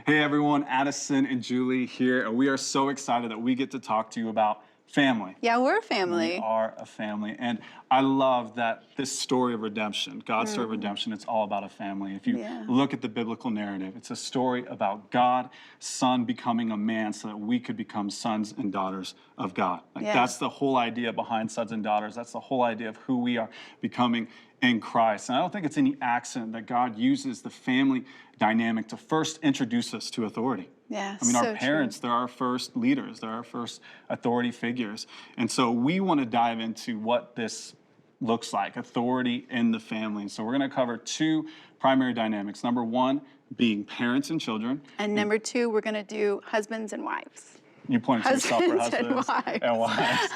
Hey everyone, Addison and Julie here, and we are so excited that we get to talk to you about family. Yeah, we're a We family. are a family, and I love that this story of redemption, God's story of redemption, it's all about a family. If you look at the biblical narrative, it's a story about God, Son becoming a man so that we could become sons and daughters of God. That's the whole idea behind sons and daughters. That's the whole idea of who we are becoming in Christ. And I don't think it's any accident that God uses the family dynamic to first introduce us to authority. Yeah, I mean, our parents, they're our first leaders, they're our first authority figures. And so we want to dive into what this looks like, authority in the family. So we're going to cover two primary dynamics. Number one, being parents and children. And number two, we're going to do husbands and wives. You pointed to yourself for husbands and wives.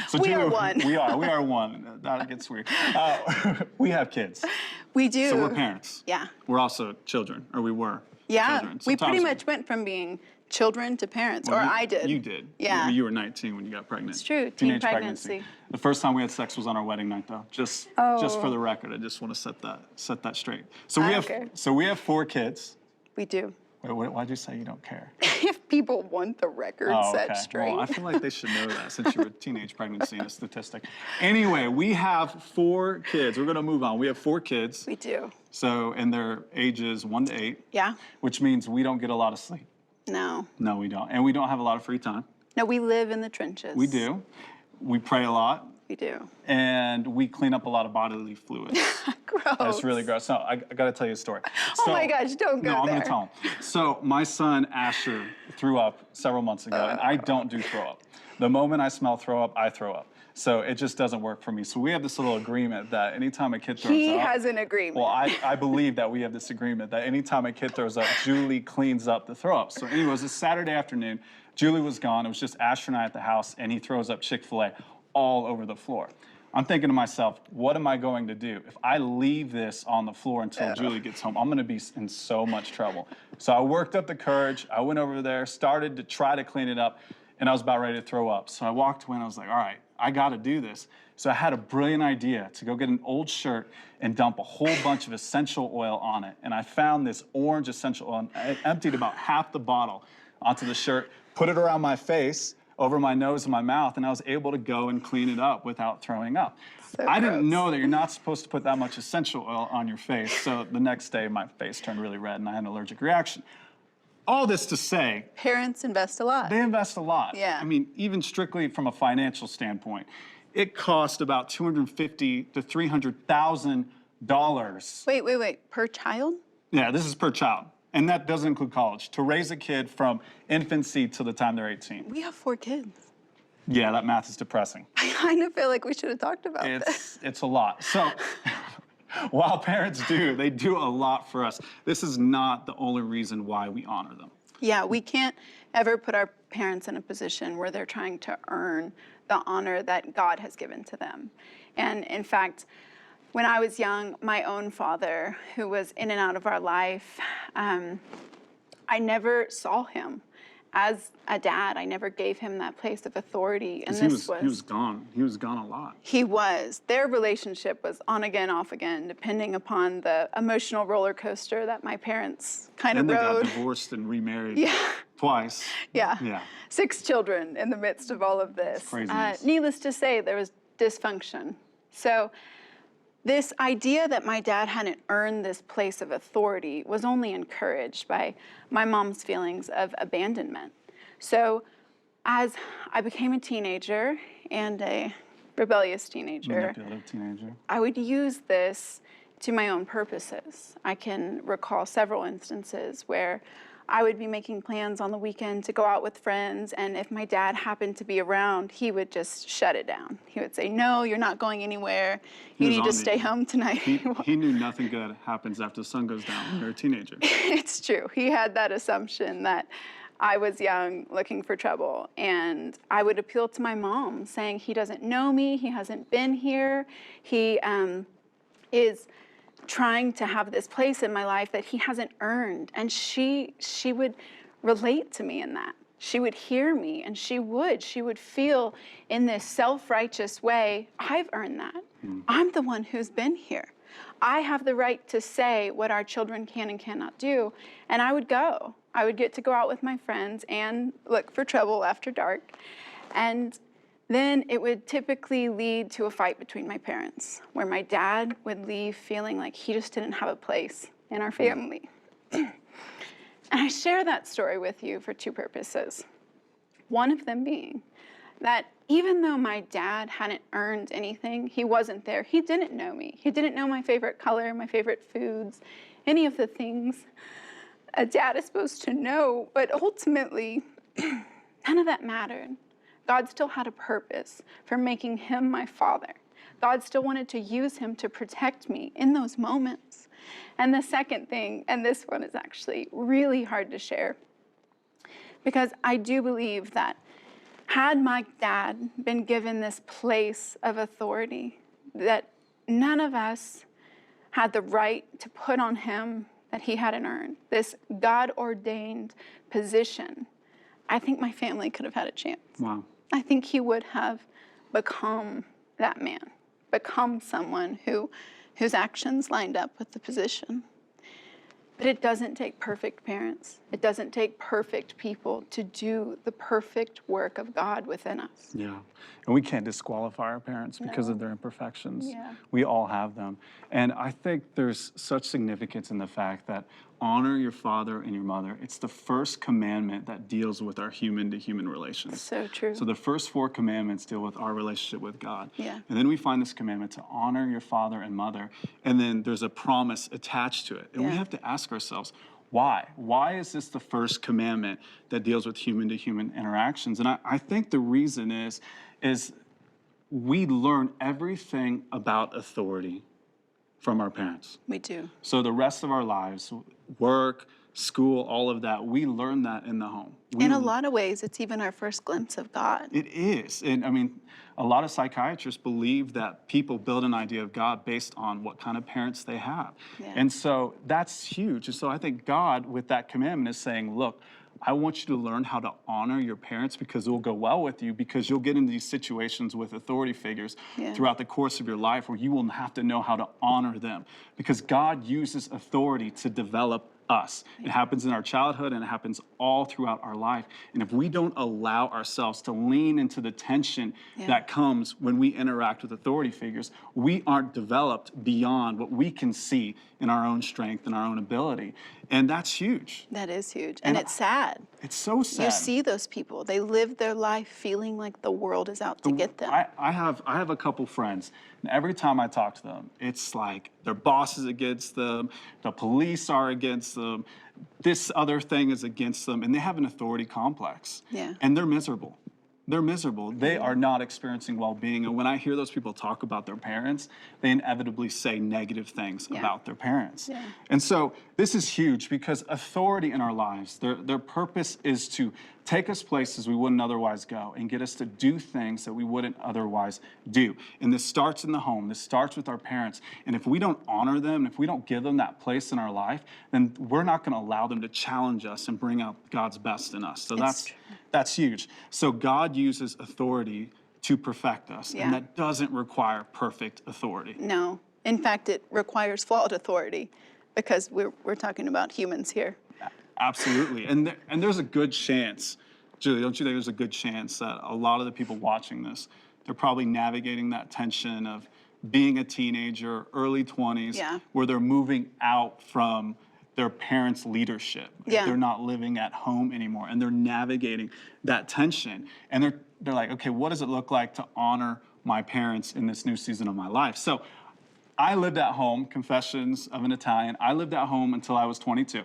So we are one. We are one. That gets weird. We have kids. We do. So we're parents. Yeah. We're also children, or we were. Yeah, children. we pretty much went from being children to parents, or I did. You did. Yeah. You were 19 when you got pregnant. It's true, Teenage pregnancy. The first time we had sex was on our wedding night, though. Just for the record, I just want to set that straight. So we have 4 kids. We do. Wait, why'd you say you don't care? If people want the record set straight. Well, I feel like they should know that since you were teenage pregnancy and a statistic. Anyway, we have 4 kids. We're going to move on. We have 4 kids. We do. So, and their ages 1 to 8. Yeah. Which means we don't get a lot of sleep. No. No, we don't. And we don't have a lot of free time. No, we live in the trenches. We do. We pray a lot. We do. And we clean up a lot of bodily fluids. Gross. That's really gross. No, I got to tell you a story. Oh my gosh, don't go there. No, I'm going to tell him. So my son, Asher, threw up several months ago, and I don't do throw up. The moment I smell throw up, I throw up. So it just doesn't work for me. So we have this little agreement that anytime a kid throws up... He has an agreement. Well, I believe that we have this agreement that anytime a kid throws up, Julie cleans up the throw up. So anyways, it's Saturday afternoon. Julie was gone. It was just Asher and I at the house, and he throws up Chick-fil-A all over the floor. I'm thinking to myself, what am I going to do? If I leave this on the floor until Julie gets home, I'm going to be in so much trouble. So I worked up the courage. I went over there, started to try to clean it up, and I was about ready to throw up. So I walked away and I was like, all right, I got to do this. So I had a brilliant idea to go get an old shirt and dump a whole bunch of essential oil on it. And I found this orange essential oil. I emptied about half the bottle onto the shirt, put it around my face, over my nose and my mouth, and I was able to go and clean it up without throwing up. I didn't know that you're not supposed to put that much essential oil on your face, so the next day my face turned really red and I had an allergic reaction. All this to say... Parents invest a lot. They invest a lot. Yeah. I mean, even strictly from a financial standpoint, it cost about $250,000 to $300,000. Wait, per child? Yeah, this is per child. And that doesn't include college. To raise a kid from infancy to the time they're 18. We have 4 kids. Yeah, that math is depressing. I kind of feel like we should have talked about this. It's a lot. So while parents they do a lot for us. This is not the only reason why we honor them. Yeah, we can't ever put our parents in a position where they're trying to earn the honor that God has given to them. And in fact, when I was young, my own father, who was in and out of our life, I never saw him as a dad. I never gave him that place of authority. And he was gone. He was gone a lot. He was. Their relationship was on again, off again, depending upon the emotional roller coaster that my parents kind of rode. And they got divorced and remarried twice. Yeah. 6 children in the midst of all of this. Craziness. Needless to say, there was dysfunction. So this idea that my dad hadn't earned this place of authority was only encouraged by my mom's feelings of abandonment. So as I became a teenager and a rebellious teenager, I would use this to my own purposes. I can recall several instances where I would be making plans on the weekend to go out with friends, and if my dad happened to be around, he would just shut it down. He would say, no, you're not going anywhere. You need to stay home tonight. He knew nothing good happens after the sun goes down when you're a teenager. It's true. He had that assumption that I was young, looking for trouble, and I would appeal to my mom, saying he doesn't know me, he hasn't been here, he is trying to have this place in my life that he hasn't earned. And she would relate to me in that. She would hear me, and she would feel in this self-righteous way, I've earned that. I'm the one who's been here. I have the right to say what our children can and cannot do. And I would go. I would get to go out with my friends and look for trouble after dark. And then it would typically lead to a fight between my parents, where my dad would leave feeling like he just didn't have a place in our family. And I share that story with you for two purposes. One of them being that even though my dad hadn't earned anything, he wasn't there. He didn't know me. He didn't know my favorite color, my favorite foods, any of the things a dad is supposed to know. But ultimately, none of that mattered. God still had a purpose for making him my father. God still wanted to use him to protect me in those moments. And the second thing, and this one is actually really hard to share, because I do believe that had my dad been given this place of authority, that none of us had the right to put on him that he hadn't earned, this God-ordained position, I think my family could have had a chance. Wow. I think he would have become that man, become someone whose actions lined up with the position. But it doesn't take perfect parents. It doesn't take perfect people to do the perfect work of God within us. Yeah. And we can't disqualify our parents because No. of their imperfections. Yeah. We all have them. And I think there's such significance in the fact that honor your father and your mother. It's the first commandment that deals with our human-to-human relations. So true. So the first 4 commandments deal with our relationship with God. Yeah. And then we find this commandment to honor your father and mother. And then there's a promise attached to it. And we Yeah. have to ask ourselves, why? Why is this the first commandment that deals with human-to-human interactions? And I think the reason is we learn everything about authority from our parents. We do. So the rest of our lives, work, school, all of that, we learn that in the home. In a lot of ways, it's even our first glimpse of God. It is. And I mean, a lot of psychiatrists believe that people build an idea of God based on what kind of parents they have. Yeah. And so that's huge. And so I think God, with that commandment, is saying, look, I want you to learn how to honor your parents because it will go well with you, because you'll get into these situations with authority figures Yeah. throughout the course of your life where you will have to know how to honor them, because God uses authority to develop us. It happens in our childhood and it happens all throughout our life. And if we don't allow ourselves to lean into the tension Yeah. that comes when we interact with authority figures, we aren't developed beyond what we can see in our own strength and our own ability. And that's huge. That is huge. And it's sad. It's so sad. You see those people. They live their life feeling like the world is out to get them. I have a couple friends, and every time I talk to them, it's like their boss is against them, the police are against them, this other thing is against them, and they have an authority complex. Yeah. And they're miserable. They're miserable. They are not experiencing well-being. And when I hear those people talk about their parents, they inevitably say negative things Yeah. about their parents. Yeah. And so this is huge, because authority in our lives, their purpose is to take us places we wouldn't otherwise go and get us to do things that we wouldn't otherwise do. And this starts in the home. This starts with our parents. And if we don't honor them, if we don't give them that place in our life, then we're not going to allow them to challenge us and bring out God's best in us. So that's huge. So God uses authority to perfect us, Yeah. and that doesn't require perfect authority. No. In fact, it requires flawed authority, because we're talking about humans here. Absolutely. And there's a good chance, Julie, don't you think there's a good chance that a lot of the people watching this, they're probably navigating that tension of being a teenager, early 20s, Yeah. where they're moving out from their parents' leadership. Yeah. They're not living at home anymore, and they're navigating that tension. And they're like, okay, what does it look like to honor my parents in this new season of my life? So I lived at home, confessions of an Italian. I lived at home until I was 22.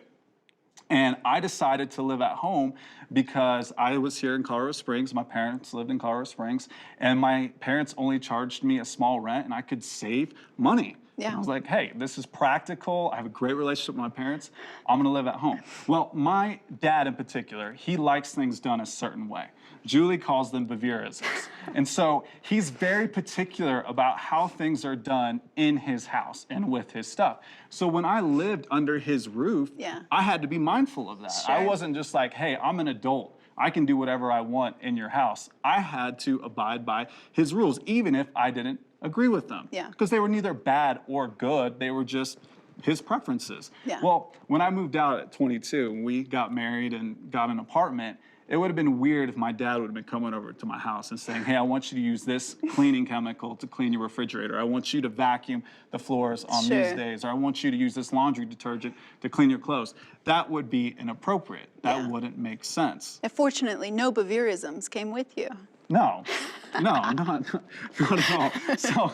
And I decided to live at home because I was here in Colorado Springs. My parents lived in Colorado Springs, and my parents only charged me a small rent, and I could save money. Yeah. And I was like, hey, this is practical. I have a great relationship with my parents. I'm going to live at home. Well, my dad in particular, he likes things done a certain way. Julie calls them Bevereisms. And so he's very particular about how things are done in his house and with his stuff. So when I lived under his roof, Yeah. I had to be mindful of that. I Sure. wasn't just like, hey, I'm an adult. I can do whatever I want in your house. I had to abide by his rules, even if I didn't agree with them. Yeah. Because they were neither bad or good. They were just his preferences. Yeah. Well, when I moved out at 22 and we got married and got an apartment, it would have been weird if my dad would have been coming over to my house and saying, hey, I want you to use this cleaning chemical to clean your refrigerator. I want you to vacuum the floors on these Sure. days. Or I want you to use this laundry detergent to clean your clothes. That would be inappropriate. That Yeah. wouldn't make sense. And fortunately, no Bevereisms came with you. No, not at all. So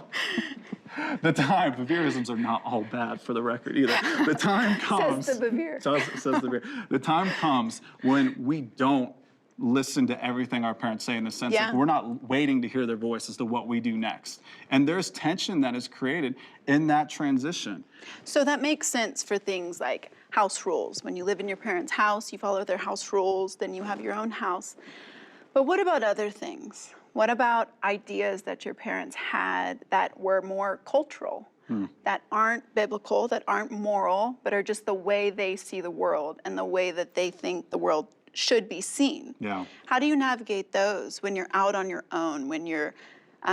the time, Bevereisms are not all bad for the record either. The time comes. Says the Bevere. Says the Bevere. The time comes when we don't listen to everything our parents say in the sense Yeah. of we're not waiting to hear their voice as to what we do next. And there's tension that is created in that transition. So that makes sense for things like house rules. When you live in your parents' house, you follow their house rules, then you have your own house. But what about other things? What about ideas that your parents had that were more cultural, that aren't biblical, that aren't moral, but are just the way they see the world and the way that they think the world should be seen? Yeah. How do you navigate those when you're out on your own, when you're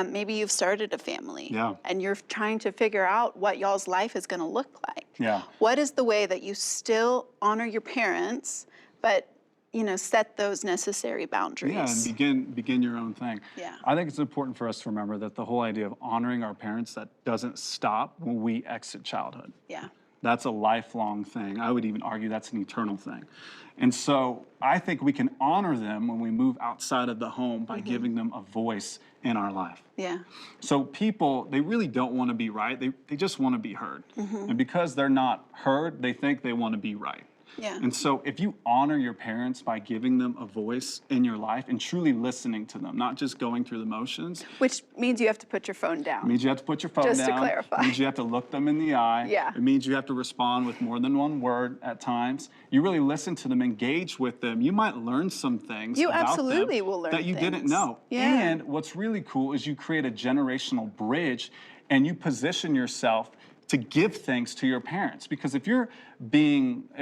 maybe you've started a family Yeah. and you're trying to figure out what y'all's life is going to look like? Yeah. What is the way that you still honor your parents, but set those necessary boundaries? Yeah, and begin your own thing. Yeah. I think it's important for us to remember that the whole idea of honoring our parents, that doesn't stop when we exit childhood. Yeah. That's a lifelong thing. I would even argue that's an eternal thing. And so I think we can honor them when we move outside of the home by giving them a voice in our life. Yeah. So people, they really don't want to be right. They just want to be heard. And because they're not heard, they think they want to be right. Yeah. And so if you honor your parents by giving them a voice in your life and truly listening to them, not just going through the motions, Which means you have to put your phone down. it means you have to put your phone Just down. to clarify. It means you have to look them in the eye. Yeah. It means you have to respond with more than one word at times. You really listen to them, engage with them. You might learn some things You about absolutely them will learn that you didn't things. know. Yeah. And what's really cool is you create a generational bridge and you position yourself to give things to your parents. Because if you're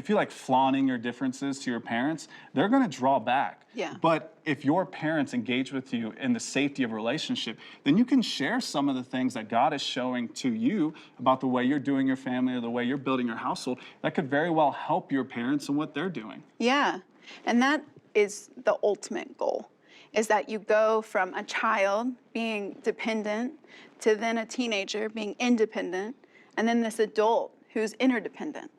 like flaunting your differences to your parents, they're gonna draw back. Yeah. But if your parents engage with you in the safety of a relationship, then you can share some of the things that God is showing to you about the way you're doing your family or the way you're building your household that could very well help your parents and what they're doing. Yeah. And that is the ultimate goal, is that you go from a child being dependent to then a teenager being independent, and then this adult who's interdependent.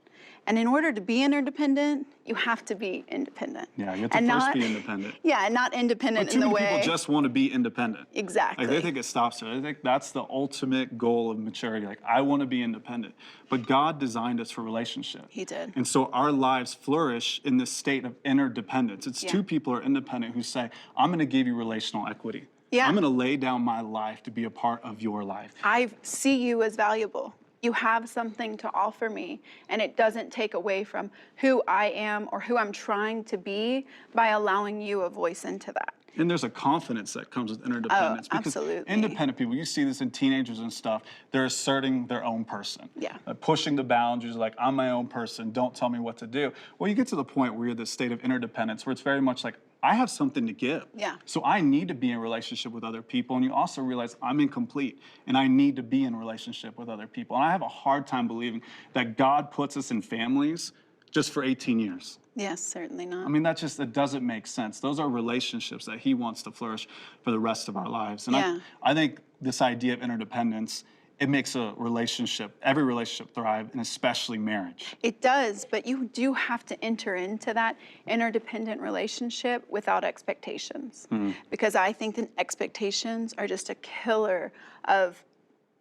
And in order to be interdependent, you have to be independent. Yeah, you have to And first not- be independent. Yeah, and not independent But too in the many way. people just want to be independent. Exactly. Like they think it stops there. I think that's the ultimate goal of maturity. Like, I want to be independent. But God designed us for relationship. He did. And so our lives flourish in this state of interdependence. It's Yeah. two people who are independent who say, I'm going to give you relational equity. Yeah. I'm going to lay down my life to be a part of your life. I see you as valuable. You have something to offer me, and it doesn't take away from who I am or who I'm trying to be by allowing you a voice into that. And there's a confidence that comes with interdependence. Because absolutely. independent people, you see this in teenagers and stuff, they're asserting their own person. Yeah. Pushing the boundaries, like, I'm my own person, don't tell me what to do. Well, you get to the point where you're this state of interdependence where it's very much like, I have something to give. Yeah. So I need to be in relationship with other people. And you also realize I'm incomplete and I need to be in relationship with other people. And I have a hard time believing that God puts us in families just for 18 years. Yes, certainly not. I mean, that doesn't make sense. Those are relationships that he wants to flourish for the rest of our lives. And Yeah. I think this idea of interdependence, it makes every relationship thrive, and especially marriage. It does, but you do have to enter into that interdependent relationship without expectations. Because I think that expectations are just a killer of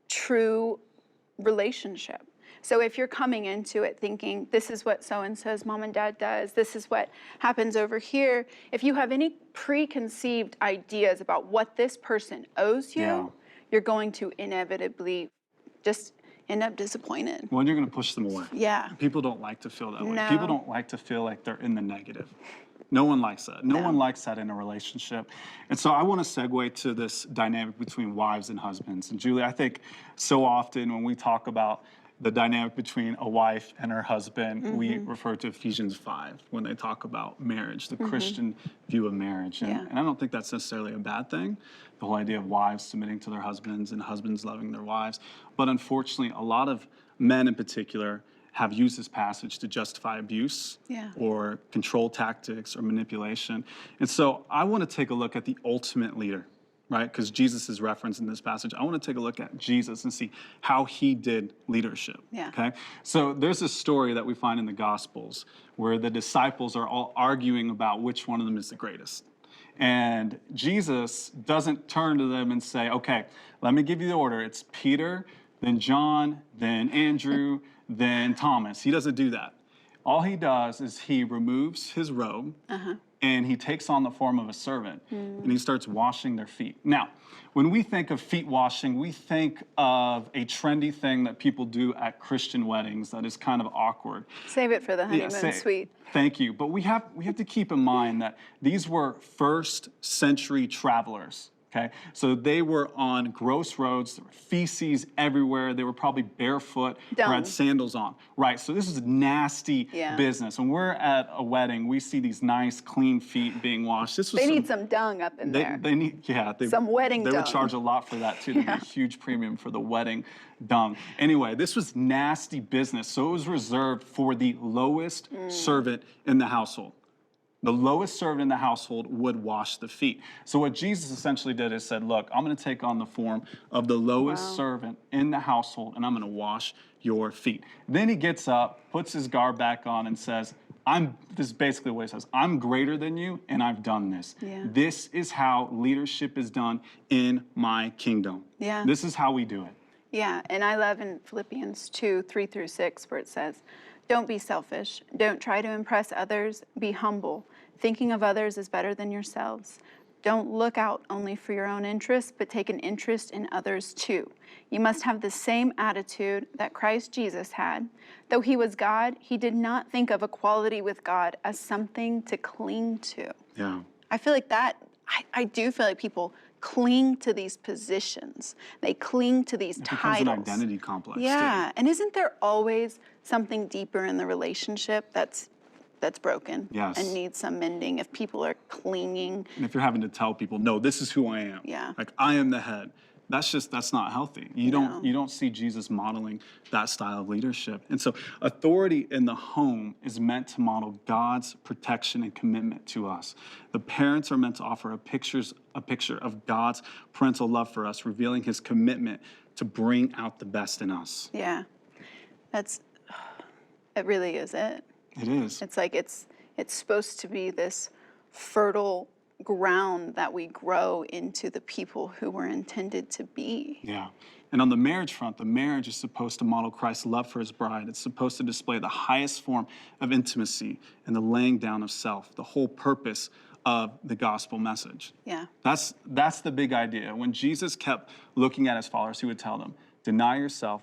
true relationship. So if you're coming into it thinking, this is what so-and-so's mom and dad does, this is what happens over here, if you have any preconceived ideas about what this person owes you, Yeah. you're going to inevitably just end up disappointed. Well, you're going to push them away. Yeah. People don't like to feel that way. No. People don't like to feel like they're in the negative. No one likes that. No No. one likes that in a relationship. And so I want to segue to this dynamic between wives and husbands. And Julie, I think so often when we talk about the dynamic between a wife and her husband, we refer to Ephesians 5 when they talk about marriage, the Christian view of marriage. And, Yeah. and I don't think that's necessarily a bad thing, the whole idea of wives submitting to their husbands and husbands loving their wives. But unfortunately, a lot of men in particular have used this passage to justify abuse or control tactics or manipulation. And so I want to take a look at the ultimate leader, right? Because Jesus is referenced in this passage. I want to take a look at Jesus and see how he did leadership. Okay. So there's this story that we find in the Gospels where the disciples are all arguing about which one of them is the greatest. And Jesus doesn't turn to them and say, okay, let me give you the order. It's Peter, then John, then Andrew, then Thomas. He doesn't do that. All he does is he removes his robe and he takes on the form of a servant and he starts washing their feet. Now, when we think of feet washing, we think of a trendy thing that people do at Christian weddings that is kind of awkward. Save it for the honeymoon suite. Thank you. But we have to keep in mind that these were first century travelers. Okay, so they were on gross roads, there were feces everywhere, they were probably barefoot or had sandals on. Right, so this is nasty business. When we're at a wedding, we see these nice, clean feet being washed. They need some dung up in there. They need, some wedding dung. They would charge a lot for that too. There'd be a huge premium for the wedding dung. Anyway, this was nasty business, so it was reserved for the lowest servant in the household. The lowest servant in the household would wash the feet. So what Jesus essentially did is said, look, I'm going to take on the form of the lowest servant in the household, and I'm going to wash your feet. Then he gets up, puts his garb back on, and says, this is basically what he says, I'm greater than you, and I've done this. This is how leadership is done in my kingdom. This is how we do it. Yeah, and I love in Philippians 2:3-6, where it says, don't be selfish. Don't try to impress others. Be humble. Thinking of others is better than yourselves. Don't look out only for your own interests, but take an interest in others too. You must have the same attitude that Christ Jesus had. Though he was God, he did not think of equality with God as something to cling to. Yeah. I feel like that, I do feel like people cling to these positions. They cling to these titles. It becomes an identity complex. Yeah, and isn't there always something deeper in the relationship that's broken and needs some mending if people are clinging? And if you're having to tell people, no, this is who I am. Like, I am the head. That's not healthy. You don't see Jesus modeling that style of leadership. And so authority in the home is meant to model God's protection and commitment to us. The parents are meant to offer a picture of God's parental love for us, revealing his commitment to bring out the best in us. Yeah. It really is it. It is. It's like it's supposed to be this fertile ground that we grow into the people who we're intended to be. Yeah. And on the marriage front, the marriage is supposed to model Christ's love for his bride. It's supposed to display the highest form of intimacy and the laying down of self, the whole purpose of the gospel message. Yeah. That's the big idea. When Jesus kept looking at his followers, he would tell them, deny yourself,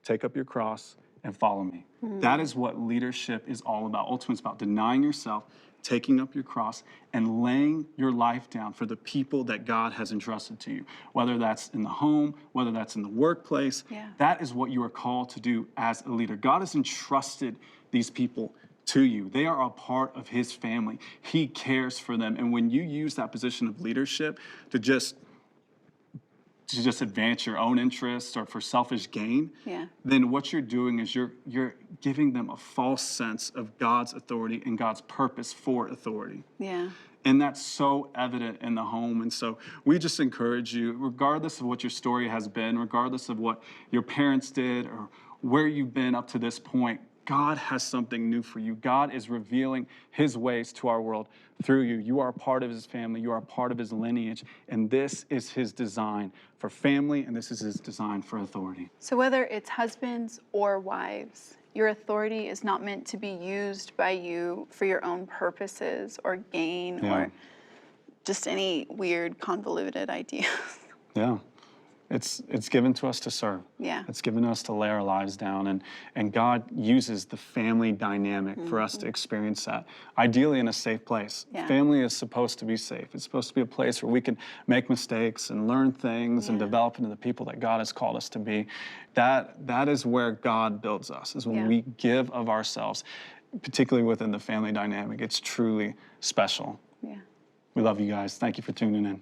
take up your cross, and follow me. That is what leadership is all about. Ultimately, it's about denying yourself, taking up your cross, and laying your life down for the people that God has entrusted to you. Whether that's in the home, whether that's in the workplace, that is what you are called to do as a leader. God has entrusted these people to you. They are a part of his family. He cares for them. And when you use that position of leadership to just advance your own interests or for selfish gain, then what you're doing is you're giving them a false sense of God's authority and God's purpose for authority. Yeah. And that's so evident in the home. And so we just encourage you, regardless of what your story has been, regardless of what your parents did or where you've been up to this point, God has something new for you. God is revealing his ways to our world through you. You are a part of his family. You are a part of his lineage. And this is his design for family, and this is his design for authority. So whether it's husbands or wives, your authority is not meant to be used by you for your own purposes or gain or just any weird, convoluted ideas. Yeah. It's given to us to serve. Yeah. It's given us to lay our lives down, and God uses the family dynamic for us to experience that, ideally in a safe place. Yeah. Family is supposed to be safe. It's supposed to be a place where we can make mistakes and learn things and develop into the people that God has called us to be. That is where God builds us, is when we give of ourselves, particularly within the family dynamic. It's truly special. Yeah. We love you guys. Thank you for tuning in.